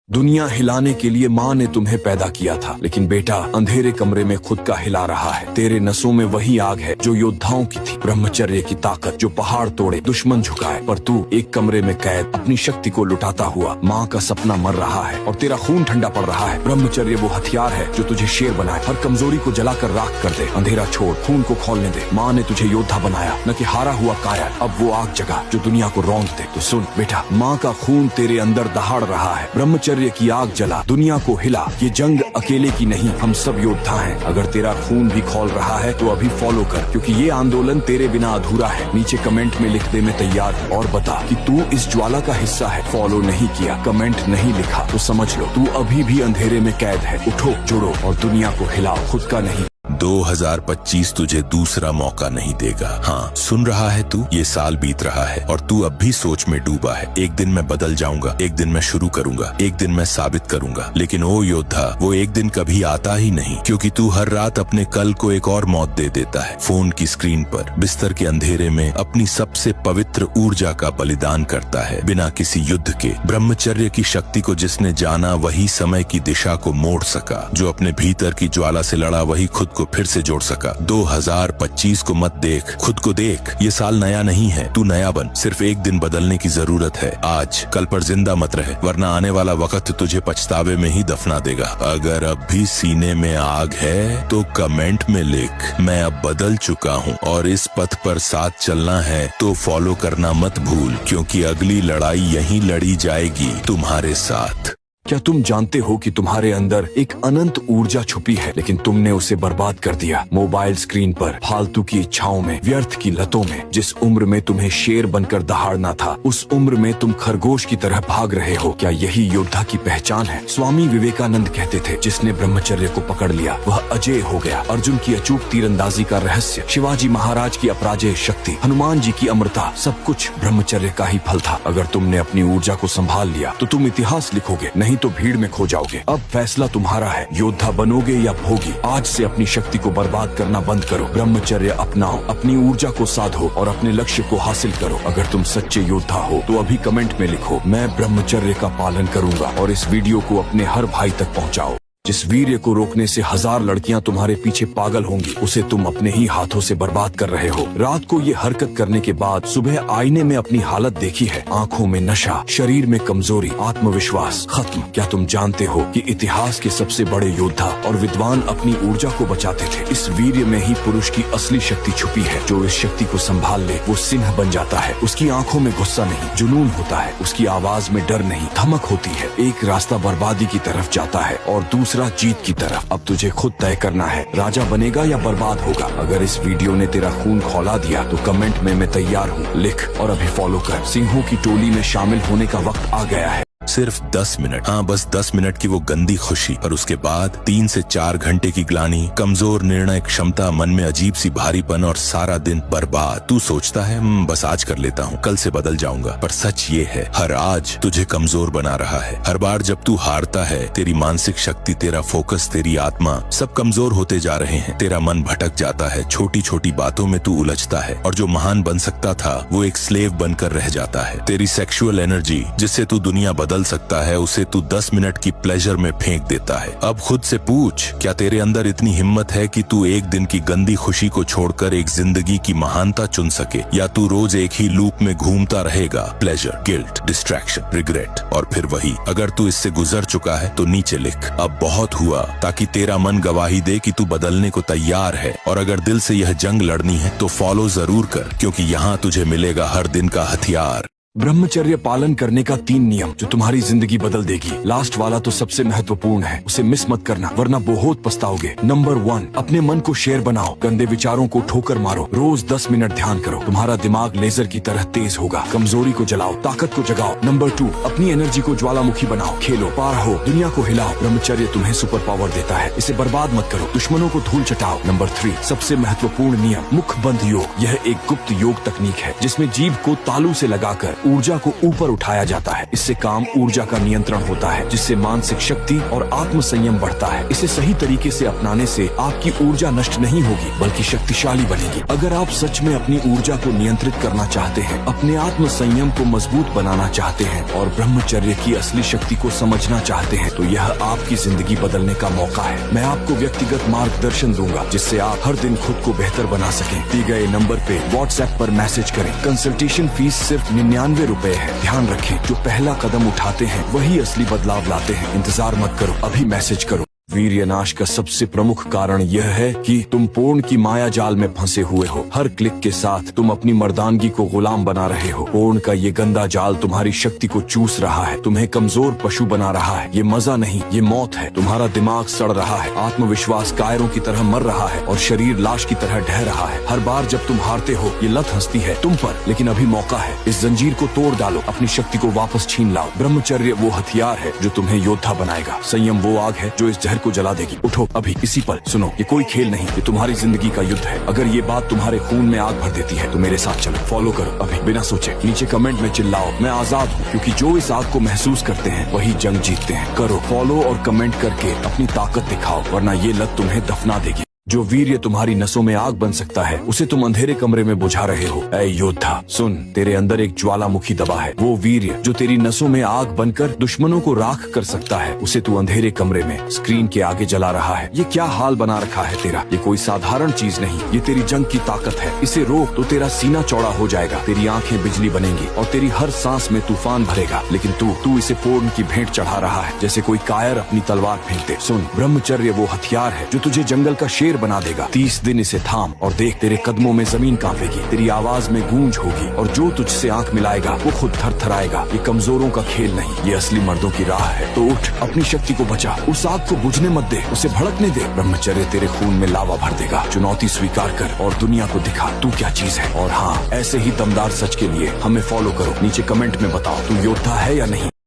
दुनिया हिलाने के लिए माँ ने तुम्हें पैदा किया था, लेकिन बेटा अंधेरे कमरे में खुद का हिला रहा है। तेरे नसों में वही आग है जो योद्धाओं की थी, ब्रह्मचर्य की ताकत जो पहाड़ तोड़े, दुश्मन झुकाए। पर तू एक कमरे में कैद अपनी शक्ति को लुटाता हुआ माँ का सपना मर रहा है और तेरा खून ठंडा पड़ रहा है। ब्रह्मचर्य वो हथियार है जो तुझे शेर बनाए, हर कमजोरी को जलाकर राख कर दे। अंधेरा छोड़, खून को खोलने दे। माँ ने तुझे योद्धा बनाया, न कि हारा हुआ कायर। अब वो आग जगा जो दुनिया को रौंद दे। तो सुन बेटा, माँ का खून तेरे अंदर दहाड़ रहा है। ब्रह्मचर्य की आग जला, दुनिया को हिला। ये जंग अकेले की नहीं, हम सब योद्धा हैं। अगर तेरा खून भी खौल रहा है तो अभी फॉलो कर, क्योंकि ये आंदोलन तेरे बिना अधूरा है। नीचे कमेंट में लिख दे मैं तैयार हूँ, और बता कि तू इस ज्वाला का हिस्सा है। फॉलो नहीं किया, कमेंट नहीं लिखा तो समझ लो तू अभी भी अंधेरे में कैद है। उठो, जुड़ो और दुनिया को हिलाओ, खुद का नहीं। 2025 तुझे दूसरा मौका नहीं देगा। हाँ, सुन रहा है तू? ये साल बीत रहा है और तू अब भी सोच में डूबा है। एक दिन मैं बदल जाऊंगा, एक दिन मैं शुरू करूंगा, एक दिन मैं साबित करूंगा। लेकिन ओ योद्धा, वो एक दिन कभी आता ही नहीं, क्योंकि तू हर रात अपने कल को एक और मौत दे देता है। फोन की स्क्रीन पर, बिस्तर के अंधेरे में अपनी सबसे पवित्र ऊर्जा का बलिदान करता है, बिना किसी युद्ध के। ब्रह्मचर्य की शक्ति को जिसने जाना वही समय की दिशा को मोड़ सका। जो अपने भीतर की ज्वाला से लड़ा वही खुद को फिर से जोड़ सका। 2025 को मत देख, खुद को देख। ये साल नया नहीं है, तू नया बन। सिर्फ एक दिन बदलने की जरूरत है आज। कल पर जिंदा मत रहे, वरना आने वाला वक्त तुझे पछतावे में ही दफना देगा। अगर अब भी सीने में आग है तो कमेंट में लिख, मैं अब बदल चुका हूँ और इस पथ पर साथ चलना है तो फॉलो करना मत भूल, क्योंकि अगली लड़ाई यहीं लड़ी जाएगी तुम्हारे साथ। क्या तुम जानते हो कि तुम्हारे अंदर एक अनंत ऊर्जा छुपी है, लेकिन तुमने उसे बर्बाद कर दिया मोबाइल स्क्रीन पर, फालतू की इच्छाओं में, व्यर्थ की लतों में। जिस उम्र में तुम्हें शेर बनकर दहाड़ना था, उस उम्र में तुम खरगोश की तरह भाग रहे हो। क्या यही योद्धा की पहचान है? स्वामी विवेकानंद कहते थे, जिसने ब्रह्मचर्य को पकड़ लिया वह अजय हो गया। अर्जुन की अचूक तीरंदाजी का रहस्य, शिवाजी महाराज की अपराजेय शक्ति, हनुमान जी की अमरता, सब कुछ ब्रह्मचर्य का ही फल था। अगर तुमने अपनी ऊर्जा को संभाल लिया तो तुम इतिहास लिखोगे, नहीं तो भीड़ में खो जाओगे। अब फैसला तुम्हारा है, योद्धा बनोगे या भोगी। आज से अपनी शक्ति को बर्बाद करना बंद करो, ब्रह्मचर्य अपनाओ, अपनी ऊर्जा को साधो और अपने लक्ष्य को हासिल करो। अगर तुम सच्चे योद्धा हो तो अभी कमेंट में लिखो, मैं ब्रह्मचर्य का पालन करूंगा, और इस वीडियो को अपने हर भाई तक पहुंचाओ। जिस वीर्य को रोकने से 1000 लड़कियां तुम्हारे पीछे पागल होंगी, उसे तुम अपने ही हाथों से बर्बाद कर रहे हो। रात को ये हरकत करने के बाद सुबह आईने में अपनी हालत देखी है, आंखों में नशा, शरीर में कमजोरी, आत्मविश्वास खत्म। क्या तुम जानते हो कि इतिहास के सबसे बड़े योद्धा और विद्वान अपनी ऊर्जा को बचाते थे? इस वीर्य में ही पुरुष की असली शक्ति छुपी है। जो इस शक्ति को संभाल ले वो सिंह बन जाता है। उसकी आंखों में गुस्सा नहीं, जुनून होता है। उसकी आवाज में डर नहीं, धमक होती है। एक रास्ता बर्बादी की तरफ जाता है और दूसरा जीत की तरफ। अब तुझे खुद तय करना है, राजा बनेगा या बर्बाद होगा। अगर इस वीडियो ने तेरा खून खौला दिया तो कमेंट में मैं तैयार हूँ लिख, और अभी फॉलो कर। सिंहों की टोली में शामिल होने का वक्त आ गया है। सिर्फ 10 मिनट, हाँ बस 10 मिनट की वो गंदी खुशी, और उसके बाद 3 से 4 घंटे की ग्लानि, कमजोर निर्णय क्षमता, मन में अजीब सी भारीपन और सारा दिन बर्बाद। तू सोचता है बस आज कर लेता हूँ, कल से बदल जाऊंगा। पर सच ये है, हर आज तुझे कमजोर बना रहा है। हर बार जब तू हारता है, तेरी मानसिक शक्ति, तेरा फोकस, तेरी आत्मा सब कमजोर होते जा रहे हैं। तेरा मन भटक जाता है, छोटी छोटी बातों में तू उलझता है, और जो महान बन सकता था वो एक स्लेव बनकर रह जाता है। तेरी सेक्सुअल एनर्जी जिससे तू दुनिया बदल सकता है, उसे तू 10 मिनट की प्लेजर में फेंक देता है। अब खुद से पूछ, क्या तेरे अंदर इतनी हिम्मत है कि तू एक दिन की गंदी खुशी को छोड़कर एक जिंदगी की महानता चुन सके, या तू रोज एक ही लूप में घूमता रहेगा? प्लेजर, गिल्ट, डिस्ट्रैक्शन, रिग्रेट और फिर वही। अगर तू इससे गुजर चुका है तो नीचे लिख, अब बहुत हुआ, ताकि तेरा मन गवाही दे कि तू बदलने को तैयार है। और अगर दिल से यह जंग लड़नी है तो फॉलो जरूर कर, क्योंकि यहाँ तुझे मिलेगा हर दिन का हथियार। ब्रह्मचर्य पालन करने का 3 नियम जो तुम्हारी जिंदगी बदल देगी। लास्ट वाला तो सबसे महत्वपूर्ण है, उसे मिस मत करना, वरना बहुत पछताओगे। नंबर 1, अपने मन को शेर बनाओ, गंदे विचारों को ठोकर मारो। रोज 10 मिनट ध्यान करो, तुम्हारा दिमाग लेजर की तरह तेज होगा। कमजोरी को जलाओ, ताकत को जगाओ। नंबर 2, अपनी एनर्जी को ज्वालामुखी बनाओ, खेलो, पार हो, दुनिया को हिलाओ। ब्रह्मचर्य तुम्हें सुपर पावर देता है, इसे बर्बाद मत करो, दुश्मनों को धूल चटाओ। नंबर 3, सबसे महत्वपूर्ण नियम, मुख बंद योग। यह एक गुप्त योग तकनीक है जिसमें जीभ को तालू से लगाकर ऊर्जा को ऊपर उठाया जाता है। इससे काम ऊर्जा का नियंत्रण होता है, जिससे मानसिक शक्ति और आत्म संयम बढ़ता है। इसे सही तरीके से अपनाने से आपकी ऊर्जा नष्ट नहीं होगी बल्कि शक्तिशाली बनेगी। अगर आप सच में अपनी ऊर्जा को नियंत्रित करना चाहते हैं, अपने आत्म संयम को मजबूत बनाना चाहते हैं और ब्रह्मचर्य की असली शक्ति को समझना चाहते हैं, तो यह आपकी जिंदगी बदलने का मौका है। मैं आपको व्यक्तिगत मार्गदर्शन दूंगा जिससे आप हर दिन खुद को बेहतर बना सकें। दिए गए नंबर पे व्हाट्सएप पर मैसेज करें। कंसल्टेशन फीस सिर्फ 99 रुपए है। ध्यान रखें, जो पहला कदम उठाते हैं वही असली बदलाव लाते हैं। इंतजार मत करो, अभी मैसेज करो। वीर्यनाश का सबसे प्रमुख कारण यह है कि तुम पोर्न की माया जाल में फंसे हुए हो। हर क्लिक के साथ तुम अपनी मर्दानगी को गुलाम बना रहे हो। पोर्न का ये गंदा जाल तुम्हारी शक्ति को चूस रहा है, तुम्हें कमजोर पशु बना रहा है। ये मजा नहीं, ये मौत है। तुम्हारा दिमाग सड़ रहा है, आत्मविश्वास कायरों की तरह मर रहा है और शरीर लाश की तरह ढह रहा है। हर बार जब तुम हारते हो, ये लत हंसती है तुम पर, लेकिन अभी मौका है। इस जंजीर को तोड़ डालो, अपनी शक्ति को वापस छीन लाओ। ब्रह्मचर्य वो हथियार है जो तुम्हें योद्धा बनाएगा। संयम वो आग है जो इस जहर को जला देगी। उठो अभी, इसी पल। सुनो, ये कोई खेल नहीं, ये तुम्हारी जिंदगी का युद्ध है। अगर ये बात तुम्हारे खून में आग भर देती है तो मेरे साथ चलो। फॉलो करो अभी, बिना सोचे। नीचे कमेंट में चिल्लाओ, मैं आजाद हूँ, क्योंकि जो इस आग को महसूस करते हैं वही जंग जीतते हैं। करो फॉलो और कमेंट करके अपनी ताकत दिखाओ, वरना ये लत तुम्हें दफना देगी। जो वीर्य तुम्हारी नसों में आग बन सकता है, उसे तुम अंधेरे कमरे में बुझा रहे हो। ऐ योद्धा सुन, तेरे अंदर एक ज्वालामुखी दबा है। वो वीर्य जो तेरी नसों में आग बनकर दुश्मनों को राख कर सकता है, उसे तू अंधेरे कमरे में स्क्रीन के आगे जला रहा है। ये क्या हाल बना रखा है तेरा। ये कोई साधारण चीज नहीं, ये तेरी जंग की ताकत है। इसे रोक तो तेरा सीना चौड़ा हो जाएगा, तेरी आंखें बिजली बनेंगी और तेरी हर सांस में तूफान भरेगा। लेकिन तू इसे पोर्न की भेंट चढ़ा रहा है, जैसे कोई कायर अपनी तलवार फेंकते। सुन, ब्रह्मचर्य वो हथियार है जो तुझे जंगल का शेर बना देगा। 30 दिन इसे थाम और देख, तेरे कदमों में जमीन कांपेगी, तेरी आवाज में गूंज होगी और जो तुझसे आंख मिलाएगा वो खुद थरथराएगा। ये कमजोरों का खेल नहीं, ये असली मर्दों की राह है। तो उठ, अपनी शक्ति को बचा, उस आग को बुझने मत दे, उसे भड़कने दे। ब्रह्मचर्य तेरे खून में लावा भर देगा। चुनौती स्वीकार कर और दुनिया को दिखा तू क्या चीज है। और हाँ, ऐसे ही दमदार सच के लिए हमें फॉलो करो। नीचे कमेंट में बताओ, तू योद्धा है या नहीं।